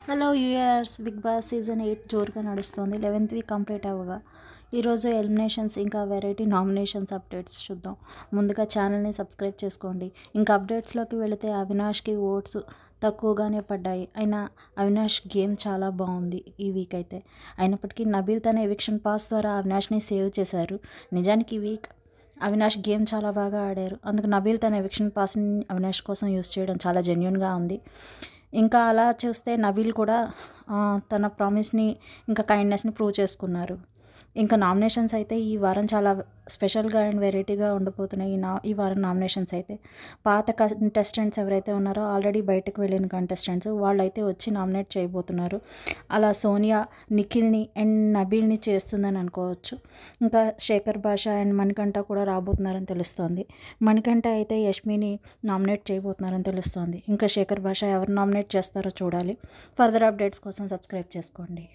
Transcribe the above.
Hello యూయర్స్ big boss season 8 జోరుగా నడుస్తుంది. 11th week complete అవ్వగా ఈరోజు ఎలిమినేషన్స్ ఇంకా వెరైటీ నామినేషన్స్ అప్డేట్స్ చూద్దాం. ముందుగా ఛానల్ని సబ్స్క్రైబ్ చేసుకోండి. ఇంకా అప్డేట్స్లోకి వెళితే అవినాష్కి ఓట్స్ తక్కువగానే పడ్డాయి. అయినా అవినాష్ గేమ్ చాలా బాగుంది ఈ వీక్ అయితే. అయినప్పటికీ నబీల్ తన ఎవిక్షన్ పాస్ ద్వారా అవినాష్ని సేవ్ చేశారు. నిజానికి ఈ వీక్ అవినాష్ గేమ్ చాలా బాగా ఆడారు. అందుకు నబీల్ తన ఎవిక్షన్ పాస్ని అవినాష్ కోసం యూస్ చేయడం చాలా జెన్యున్గా ఉంది. ఇంకా అలా చూస్తే నబీల్ కూడా తన ప్రామిస్ని ఇంకా కైండ్నెస్ని ప్రూవ్ చేసుకున్నారు. ఇంకా నామినేషన్స్ అయితే ఈ వారం చాలా స్పెషల్గా అండ్ వెరైటీగా ఉండిపోతున్నాయి. ఈ వారం నామినేషన్స్ అయితే పాత కంటెస్టెంట్స్ ఎవరైతే ఉన్నారో ఆల్రెడీ బయటకు వెళ్ళిన కంటెస్టెంట్స్ వాళ్ళైతే వచ్చి నామినేట్ చేయబోతున్నారు. అలా సోనియా నిఖిల్ని అండ్ నబీల్ని చేస్తుందని అనుకోవచ్చు. ఇంకా శేఖర్ భాష అండ్ మణికంఠ కూడా రాబోతున్నారని తెలుస్తోంది. మణికంఠ అయితే యష్మిని నామినేట్ చేయబోతున్నారని తెలుస్తోంది. ఇంకా శేఖర్ భాష ఎవరు నామినేట్ చేస్తారో చూడాలి. ఫర్దర్ అప్డేట్స్ కోసం సబ్స్క్రైబ్ చేసుకోండి.